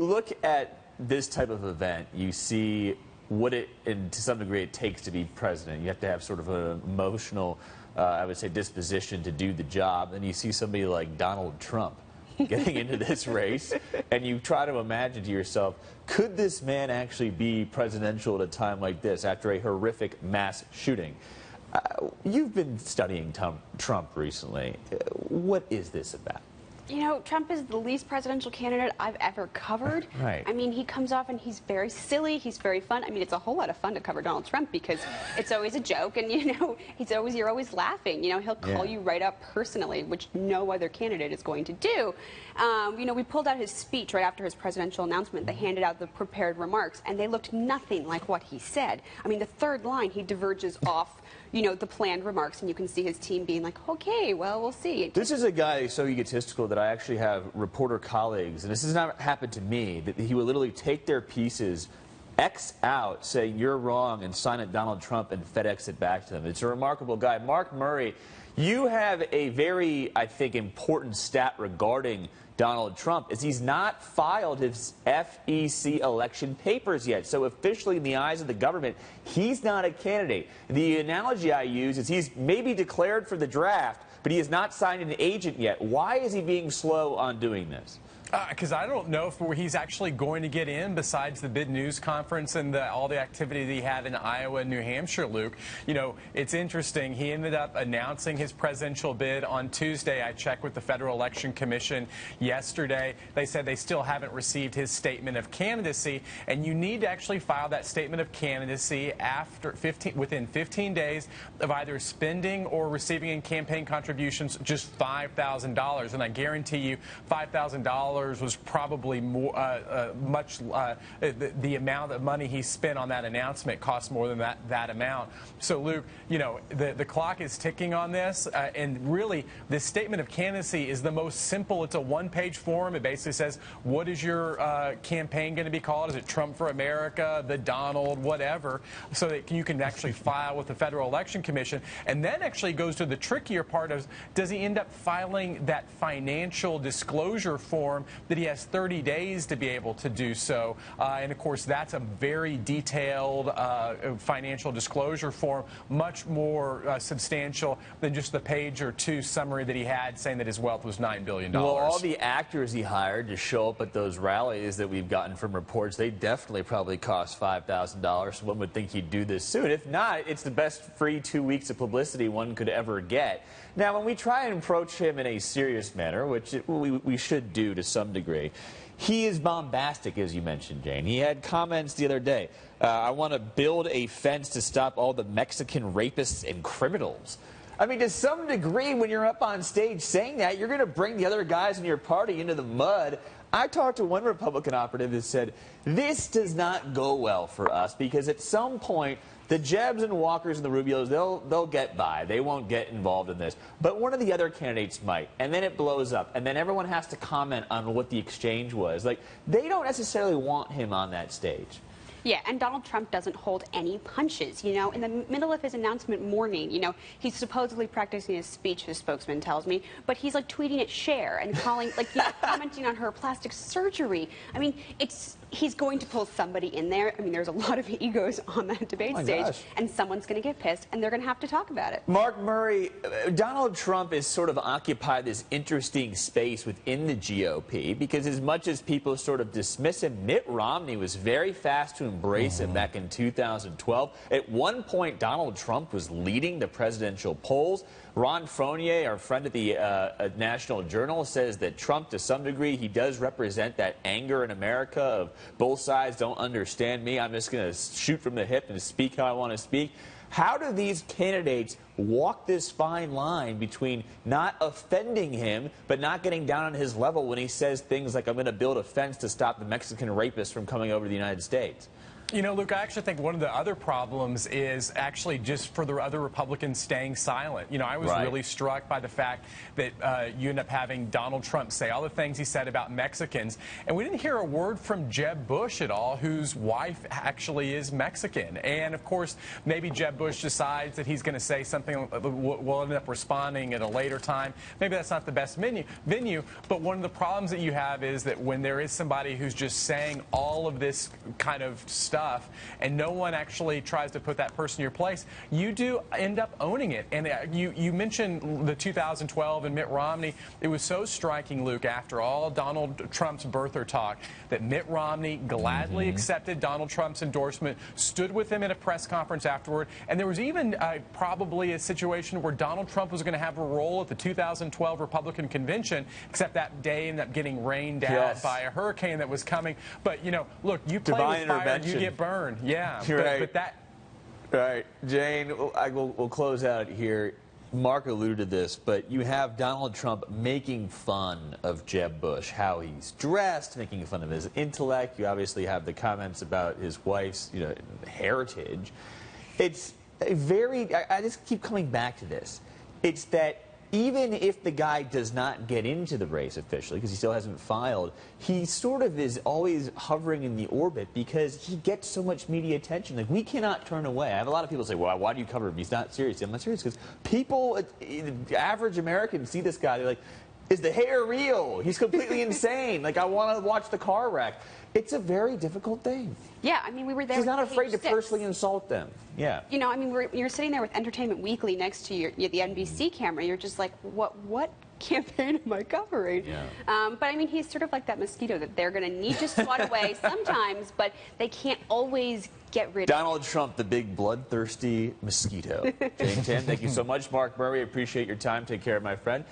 look at this type of event, you see what it, and to some degree, it takes to be president. You have to have sort of an emotional, I would say, disposition to do the job. And you see somebody like Donald Trump getting into this race, and you try to imagine to yourself, could this man actually be presidential at a time like this after a horrific mass shooting? You've been studying Trump recently. What is this about? You know, Trump is the least presidential candidate I've ever covered. Right. I mean, he comes off and he's very silly. He's very fun. I mean, it's a whole lot of fun to cover Donald Trump because it's always a joke, and you know, you're always laughing. You know, he'll call you right up personally, which no other candidate is going to do. You know, we pulled out his speech right after his presidential announcement. They handed out the prepared remarks, and they looked nothing like what he said. I mean, the third line, he diverges off, you know, the planned remarks, and you can see his team being like, okay, well, we'll see. This is a guy so egotistical that I actually have reporter colleagues, and this has not happened to me, that he will literally take their pieces, X out, say you're wrong, and sign it Donald Trump and FedEx it back to them. It's a remarkable guy. Mark Murray, you have a very, I think, important stat regarding Donald Trump is he's not filed his FEC election papers yet. So officially, in the eyes of the government, he's not a candidate. The analogy I use is he's maybe declared for the draft, but he has not signed an agent yet. Why is he being slow on doing this? Because I don't know if he's actually going to get in besides the big news conference and all the activity that he had in Iowa and New Hampshire, Luke. You know, it's interesting. He ended up announcing his presidential bid on Tuesday. I checked with the Federal Election Commission yesterday. They said they still haven't received his statement of candidacy, and you need to actually file that statement of candidacy within 15 days of either spending or receiving in campaign contributions just $5,000. And I guarantee you $5,000 was probably more, the amount of money he spent on that announcement cost more than that amount. So, Luke, you know, the clock is ticking on this, and really, this statement of candidacy is the most simple. It's a one-page form. It basically says, what is your campaign going to be called? Is it Trump for America, the Donald, whatever, so that you can actually file with the Federal Election Commission. And then actually goes to the trickier part of, does he end up filing that financial disclosure form that he has 30 days to be able to do so. And, of course, that's a very detailed financial disclosure form, much more substantial than just the page or two summary that he had saying that his wealth was $9 billion. Well, all the actors he hired to show up at those rallies that we've gotten from reports, they definitely probably cost $5,000. So one would think he'd do this soon. If not, it's the best free 2 weeks of publicity one could ever get. Now, when we try and approach him in a serious manner, which we should do to some degree, he is bombastic, as you mentioned, Jane. He had comments the other day. I want to build a fence to stop all the Mexican rapists and criminals. I mean, to some degree, when you're up on stage saying that, you're going to bring the other guys in your party into the mud. I talked to one Republican operative that said, this does not go well for us because at some point, the Jebs and Walkers and the Rubios, they'll get by. They won't get involved in this. But one of the other candidates might. And then it blows up. And then everyone has to comment on what the exchange was. Like, they don't necessarily want him on that stage. Yeah, and Donald Trump doesn't hold any punches. You know, in the middle of his announcement morning, you know, he's supposedly practicing his speech, his spokesman tells me, but he's like tweeting at Cher and calling, like, you know, commenting on her plastic surgery. I mean, he's going to pull somebody in there. I mean, there's a lot of egos on that debate stage, and someone's going to get pissed, and they're going to have to talk about it. Mark Murray, Donald Trump has sort of occupied this interesting space within the GOP because as much as people sort of dismiss him, Mitt Romney was very fast to embrace him back in 2012. At one point, Donald Trump was leading the presidential polls. Ron Fournier, our friend at the National Journal, says that Trump, to some degree, he does represent that anger in America of both sides don't understand me. I'm just going to shoot from the hip and speak how I want to speak. How do these candidates walk this fine line between not offending him but not getting down on his level when he says things like, I'm going to build a fence to stop the Mexican rapists from coming over to the United States? You know, Luke, I actually think one of the other problems is actually just for the other Republicans staying silent. You know, I was really struck by the fact that you end up having Donald Trump say all the things he said about Mexicans, and we didn't hear a word from Jeb Bush at all, whose wife actually is Mexican. And, of course, maybe Jeb Bush decides that he's going to say something, we'll end up responding at a later time. Maybe that's not the best venue, but one of the problems that you have is that when there is somebody who's just saying all of this kind of stuff, and no one actually tries to put that person in your place, you do end up owning it. And you mentioned the 2012 and Mitt Romney. It was so striking, Luke, after all Donald Trump's birther talk, that Mitt Romney gladly accepted Donald Trump's endorsement, stood with him at a press conference afterward, and there was even probably a situation where Donald Trump was going to have a role at the 2012 Republican convention, except that day ended up getting rained out by a hurricane that was coming. But, you know, look, you play with fire, you get burned. Yeah, but that... All right, Jane, we'll close out here. Mark alluded to this, but you have Donald Trump making fun of Jeb Bush, how he's dressed, making fun of his intellect. You obviously have the comments about his wife's, heritage. It's a very, I just keep coming back to this. It's that even if the guy does not get into the race officially, because he still hasn't filed, he sort of is always hovering in the orbit because he gets so much media attention. Like, we cannot turn away. I have a lot of people say, well, why do you cover him? He's not serious. I'm not serious because people, average Americans, see this guy, they're like, is the hair real? He's completely insane. Like, I want to watch the car wreck. It's a very difficult thing. Yeah, I mean, we were there. He's not afraid to personally insult them. Yeah. You know, I mean, you're sitting there with Entertainment Weekly next to the NBC camera. You're just like, what campaign am I covering? Yeah. But I mean, he's sort of like that mosquito that they're going to need to swat away sometimes, but they can't always get rid of. Donald Trump, the big bloodthirsty mosquito. Jane Timm, thank you so much. Mark Murray, appreciate your time. Take care, my friend.